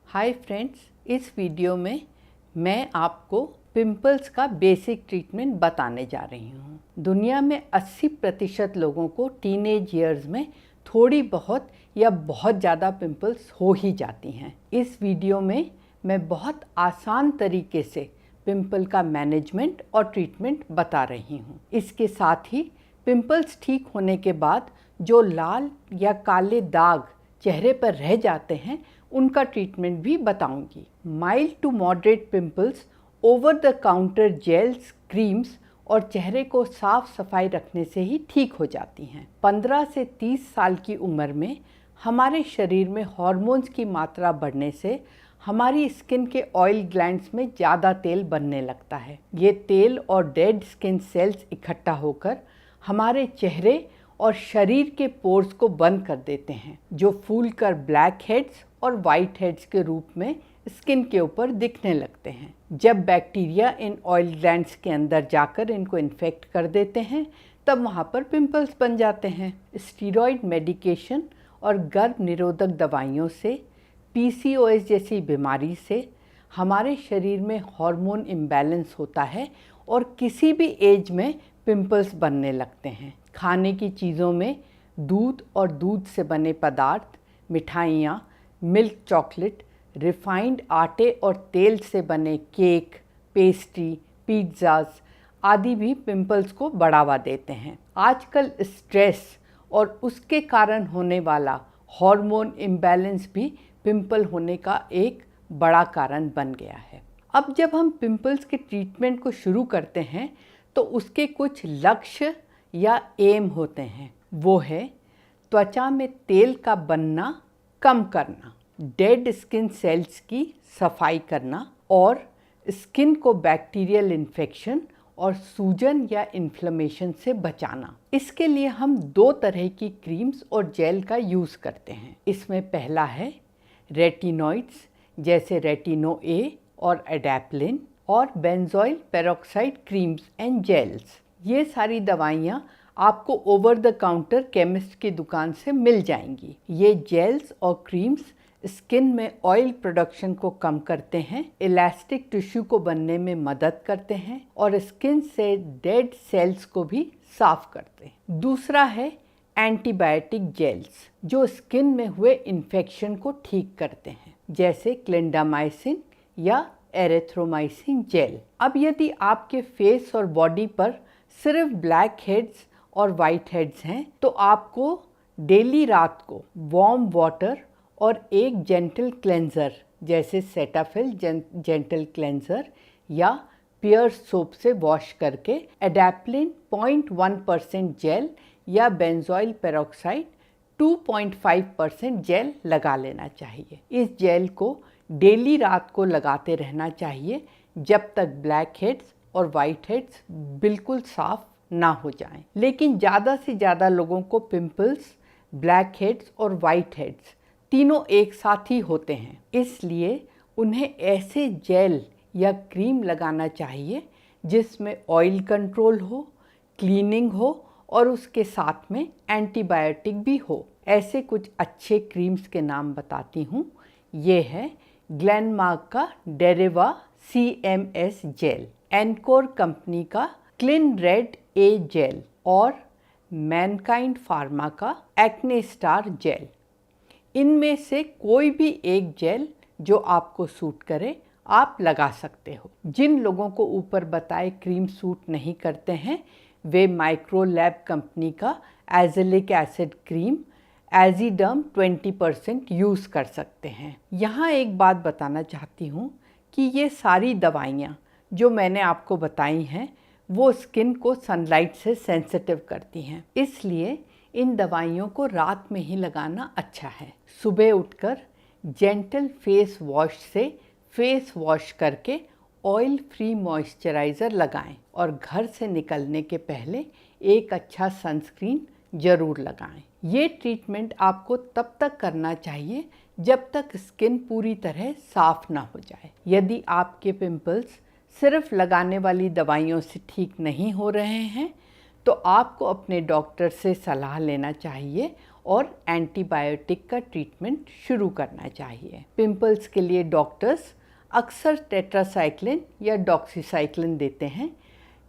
Hi friends, इस video में मैं आपको पिंपल्स का बेसिक ट्रीटमेंट बताने जा रही हूँ। दुनिया में 80% लोगों को टीनेज ईयर्स में थोड़ी बहुत या बहुत ज़्यादा पिंपल्स हो ही जाती हैं। इस वीडियो में मैं बहुत आसान तरीके से पिंपल का मैनेजमेंट और ट्रीटमेंट बता रही हूँ। इसके साथ ही पिंपल्स ठीक होने के बाद जो लाल या काले दाग चेहरे पर रह जाते हैं उनका ट्रीटमेंट भी बताऊंगी। Mild to moderate pimples over the counter gels, creams और चेहरे को साफ सफाई रखने से ही ठीक हो जाती हैं। 15 से 30 साल की उम्र में हमारे शरीर में हार्मोन्स की मात्रा बढ़ने से हमारी स्किन के ऑयल ग्लैंड्स में ज़्यादा तेल बनने लगता है। ये तेल और डेड स्किन सेल्स इकट्ठा होकर हमारे चेहरे और शरीर के पोर्स को बंद कर देते हैं, जो फूलकर ब्लैक हेड्स और वाइट हेड्स के रूप में स्किन के ऊपर दिखने लगते हैं। जब बैक्टीरिया इन ऑयल ग्लैंड्स के अंदर जाकर इनको इन्फेक्ट कर देते हैं तब वहाँ पर पिंपल्स बन जाते हैं। स्टीरॉयड मेडिकेशन और गर्भ निरोधक दवाइयों से, PCOS जैसी बीमारी से हमारे शरीर में हार्मोन इम्बैलेंस होता है और किसी भी एज में पिंपल्स बनने लगते हैं। खाने की चीज़ों में दूध और दूध से बने पदार्थ, मिठाइयाँ, मिल्क चॉकलेट, रिफाइंड आटे और तेल से बने केक, पेस्ट्री, पिज़्ज़ाज़ आदि भी पिंपल्स को बढ़ावा देते हैं। आजकल स्ट्रेस और उसके कारण होने वाला हार्मोन इम्बैलेंस भी पिंपल होने का एक बड़ा कारण बन गया है। अब जब हम पिंपल्स के ट्रीटमेंट को शुरू करते हैं तो उसके कुछ लक्ष्य या एम होते हैं। वो है त्वचा में तेल का बनना कम करना, डेड स्किन सेल्स की सफाई करना और स्किन को बैक्टीरियल इन्फेक्शन और सूजन या इन्फ्लेमेशन से बचाना। इसके लिए हम 2 तरह की क्रीम्स और जेल का यूज़ करते हैं। इसमें पहला है रेटिनॉइड्स जैसे रेटिनो ए और एडेप्लिन और benzoyl peroxide creams and gels. ये सारी दवाइयाँ आपको ओवर द काउंटर केमिस्ट की दुकान से मिल जाएंगी। ये जेल्स और क्रीम्स स्किन में ऑयल प्रोडक्शन को कम करते हैं, इलास्टिक टिश्यू को बनने में मदद करते हैं और स्किन से डेड सेल्स को भी साफ करते हैं। दूसरा है एंटीबायोटिक जेल्स, जो स्किन में हुए इन्फेक्शन को ठीक करते हैं, जैसे क्लिंडामाइसिन या एरिथ्रोमाइसिन जेल। अब यदि आपके फेस और बॉडी पर सिर्फ ब्लैक हेड्स और वाइट हेड्स हैं तो आपको डेली रात को वार्म वाटर और एक जेंटल क्लेंजर जैसे सेटाफिल जेंटल क्लेंजर या पियर सोप से वॉश करके एडेप्लिन 0.1% जेल या बेंजोइल पेरोक्साइड 2.5% जेल लगा लेना चाहिए। इस जेल को डेली रात को लगाते रहना चाहिए जब तक ब्लैक हेड्स और वाइट हेड्स बिल्कुल साफ ना हो जाएं। लेकिन ज़्यादा से ज़्यादा लोगों को पिंपल्स, ब्लैक हेड्स और वाइट हेड्स तीनों एक साथ ही होते हैं, इसलिए उन्हें ऐसे जेल या क्रीम लगाना चाहिए जिसमें ऑयल कंट्रोल हो, क्लीनिंग हो और उसके साथ में एंटीबायोटिक भी हो। ऐसे कुछ अच्छे क्रीम्स के नाम बताती हूँ। ये है ग्लेनमार्क का डेरेवा CMS जेल, एनकोर कंपनी का क्लिन रेड ए जेल और मैनकाइंड फार्मा का एक्ने स्टार जेल। इनमें से कोई भी एक जेल जो आपको सूट करे आप लगा सकते हो। जिन लोगों को ऊपर बताए क्रीम सूट नहीं करते हैं वे माइक्रोलैब कंपनी का एजेलिक एसिड क्रीम एजीडर्म 20% यूज़ कर सकते हैं। यहाँ एक बात बताना चाहती हूँ कि ये सारी दवाइयाँ जो मैंने आपको बताई हैं वो स्किन को सनलाइट से सेंसिटिव करती हैं, इसलिए इन दवाइयों को रात में ही लगाना अच्छा है। सुबह उठकर जेंटल फेस वॉश से फेस वॉश करके ऑयल फ्री मॉइस्चराइज़र लगाएं और घर से निकलने के पहले एक अच्छा सनस्क्रीन ज़रूर लगाएं। ये ट्रीटमेंट आपको तब तक करना चाहिए जब तक स्किन पूरी तरह साफ ना हो जाए। यदि आपके पिंपल्स सिर्फ लगाने वाली दवाइयों से ठीक नहीं हो रहे हैं तो आपको अपने डॉक्टर से सलाह लेना चाहिए और एंटीबायोटिक का ट्रीटमेंट शुरू करना चाहिए। पिंपल्स के लिए डॉक्टर्स अक्सर टेट्रासाइक्लिन या डॉक्सीसाइक्लिन देते हैं,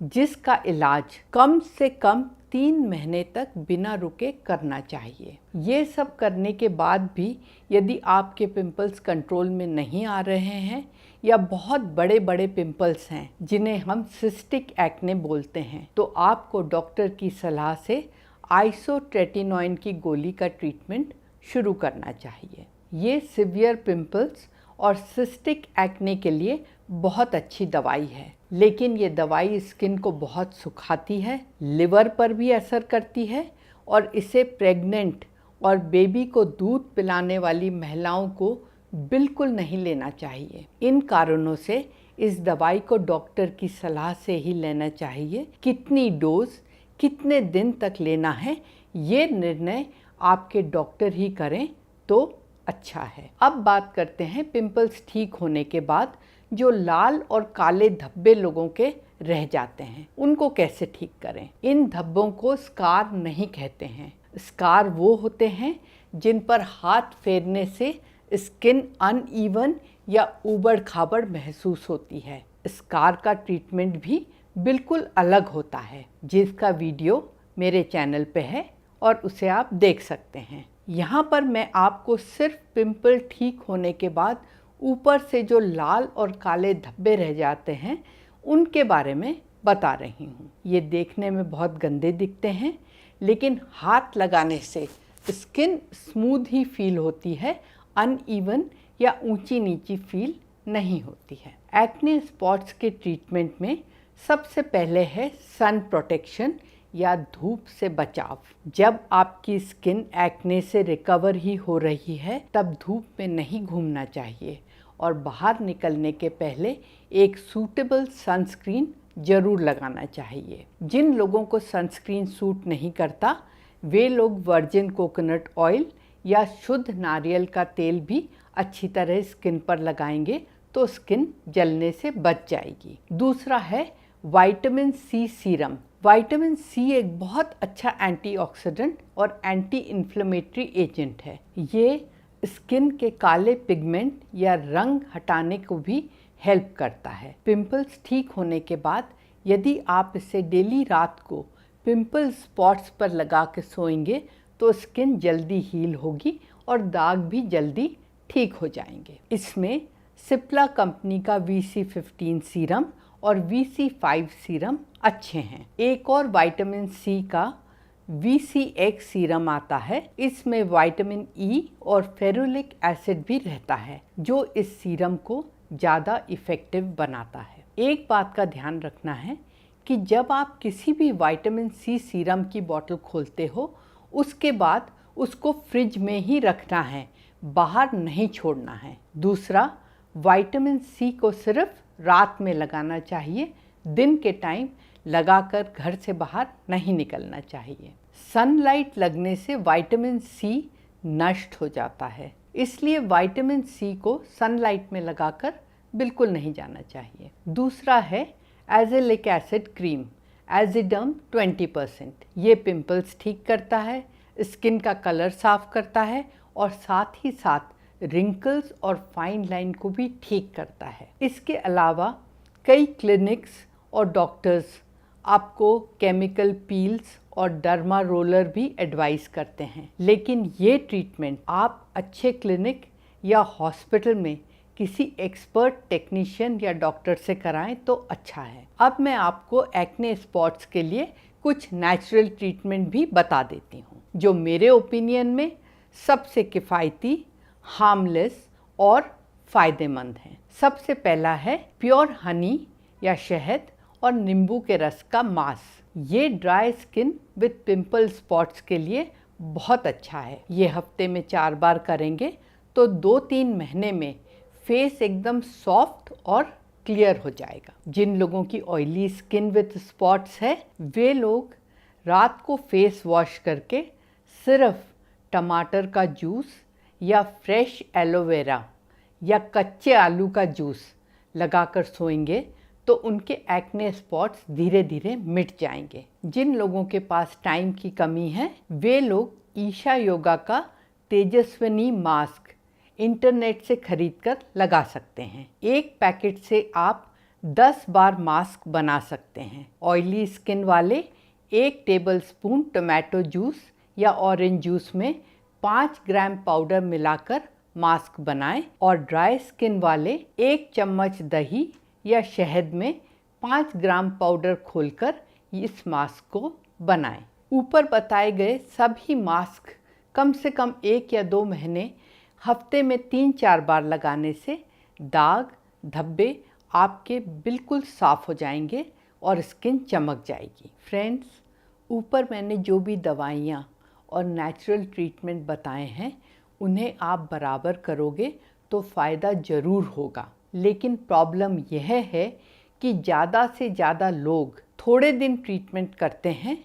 जिसका इलाज कम से कम 3 महीने तक बिना रुके करना चाहिए। ये सब करने के बाद भी यदि आपके पिंपल्स कंट्रोल में नहीं आ रहे हैं या बहुत बड़े बड़े पिंपल्स हैं जिन्हें हम सिस्टिक एक्ने बोलते हैं, तो आपको डॉक्टर की सलाह से आइसोट्रेटिनोइन की गोली का ट्रीटमेंट शुरू करना चाहिए। ये सीवियर पिंपल्स और सिस्टिक एक्ने के लिए बहुत अच्छी दवाई है, लेकिन ये दवाई स्किन को बहुत सुखाती है, लिवर पर भी असर करती है और इसे प्रेग्नेंट और बेबी को दूध पिलाने वाली महिलाओं को बिल्कुल नहीं लेना चाहिए। इन कारणों से इस दवाई को डॉक्टर की सलाह से ही लेना चाहिए। कितनी डोज कितने दिन तक लेना है, ये निर्णय आपके डॉक्टर ही करें तो अच्छा है। अब बात करते हैं पिंपल्स ठीक होने के बाद जो लाल और काले धब्बे लोगों के रह जाते हैं, उनको कैसे ठीक करें। इन धब्बों को स्कार नहीं कहते हैं। स्कार वो होते हैं जिन पर हाथ फेरने से स्किन अनइवन या ऊबड़ खाबड़ महसूस होती है। स्कार का ट्रीटमेंट भी बिल्कुल अलग होता है, जिसका वीडियो मेरे चैनल पे है और उसे आप देख सकते हैं। यहाँ पर मैं आपको सिर्फ पिंपल ठीक होने के बाद ऊपर से जो लाल और काले धब्बे रह जाते हैं उनके बारे में बता रही हूँ। ये देखने में बहुत गंदे दिखते हैं, लेकिन हाथ लगाने से स्किन स्मूथ ही फील होती है, अनइवन या ऊंची नीची फील नहीं होती है। एक्ने स्पॉट्स के ट्रीटमेंट में सबसे पहले है सन प्रोटेक्शन या धूप से बचाव। जब आपकी स्किन एक्ने से रिकवर ही हो रही है तब धूप में नहीं घूमना चाहिए और बाहर निकलने के पहले एक सूटेबल सनस्क्रीन जरूर लगाना चाहिए। जिन लोगों को सनस्क्रीन सूट नहीं करता वे लोग वर्जिन कोकोनट ऑयल या शुद्ध नारियल का तेल भी अच्छी तरह स्किन पर लगाएंगे तो स्किन जलने से बच जाएगी। दूसरा है vitamin C serum. Vitamin C एक बहुत अच्छा एंटीऑक्सीडेंट और एंटी इन्फ्लेमेटरी एजेंट है। ये स्किन के काले पिगमेंट या रंग हटाने को भी हेल्प करता है। पिंपल्स ठीक होने के बाद यदि आप इसे डेली रात को पिंपल स्पॉट्स पर लगा के सोएंगे तो स्किन जल्दी हील होगी और दाग भी जल्दी ठीक हो जाएंगे। इसमें सिप्ला कंपनी का VC15 सीरम और VC5 सीरम अच्छे हैं। एक और विटामिन सी का VCX सीरम आता है। इसमें विटामिन ई और फेरुलिक एसिड भी रहता है जो इस सीरम को ज़्यादा इफ़ेक्टिव बनाता है। एक बात का ध्यान रखना है कि जब आप किसी भी विटामिन सी सीरम की बोतल खोलते हो उसके बाद उसको फ्रिज में ही रखना है, बाहर नहीं छोड़ना है। दूसरा, विटामिन सी को सिर्फ रात में लगाना चाहिए, दिन के टाइम लगाकर घर से बाहर नहीं निकलना चाहिए। सनलाइट लगने से विटामिन सी नष्ट हो जाता है, इसलिए विटामिन सी को सनलाइट में लगाकर बिल्कुल नहीं जाना चाहिए। दूसरा है एजेलिक एसिड क्रीम, एजिडम 20%। ये पिंपल्स ठीक करता है, स्किन का कलर साफ करता है और साथ ही साथ रिंकल्स और फाइन लाइन को भी ठीक करता है। इसके अलावा कई क्लिनिक्स और डॉक्टर्स आपको केमिकल पील्स और डर्मा रोलर भी एडवाइस करते हैं, लेकिन ये ट्रीटमेंट आप अच्छे क्लिनिक या हॉस्पिटल में किसी एक्सपर्ट टेक्नीशियन या डॉक्टर से कराएं तो अच्छा है। अब मैं आपको एक्ने स्पॉट्स के लिए कुछ नेचुरल ट्रीटमेंट भी बता देती हूँ जो मेरे ओपिनियन में सबसे किफ़ायती, हार्मलेस और फ़ायदेमंद हैं। सबसे पहला है प्योर हनी या शहद और नींबू के रस का मास्क। ये dry skin with pimple spots के लिए बहुत अच्छा है। ये हफ्ते में 4 बार करेंगे तो 2-3 महीने में फेस एकदम सॉफ्ट और क्लियर हो जाएगा। जिन लोगों की ऑयली स्किन विद स्पॉट्स है वे लोग रात को फेस वॉश करके सिर्फ टमाटर का जूस या फ्रेश एलोवेरा या कच्चे आलू का जूस लगाकर सोएंगे तो उनके एक्ने स्पॉट्स धीरे धीरे मिट जाएंगे। जिन लोगों के पास टाइम की कमी है वे लोग ईशा योगा का तेजस्विनी मास्क इंटरनेट से खरीदकर लगा सकते हैं। एक पैकेट से आप 10 बार मास्क बना सकते हैं। ऑयली स्किन वाले 1 टेबलस्पून टोमेटो जूस या ऑरेंज जूस में 5 ग्राम पाउडर मिलाकर मास्क बनाएं और ड्राई स्किन वाले 1 चम्मच दही या शहद में 5 ग्राम पाउडर खोलकर इस मास्क को बनाएं। ऊपर बताए गए सभी मास्क कम से कम 1 या 2 महीने हफ्ते में 3-4 बार लगाने से दाग धब्बे आपके बिल्कुल साफ़ हो जाएंगे और स्किन चमक जाएगी। फ्रेंड्स, ऊपर मैंने जो भी दवाइयाँ और नेचुरल ट्रीटमेंट बताए हैं उन्हें आप बराबर करोगे तो फ़ायदा ज़रूर होगा। लेकिन प्रॉब्लम यह है कि ज़्यादा से ज़्यादा लोग थोड़े दिन ट्रीटमेंट करते हैं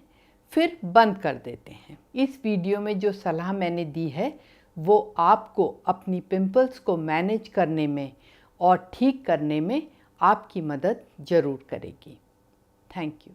फिर बंद कर देते हैं। इस वीडियो में जो सलाह मैंने दी है वो आपको अपनी पिंपल्स को मैनेज करने में और ठीक करने में आपकी मदद ज़रूर करेगी। Thank you.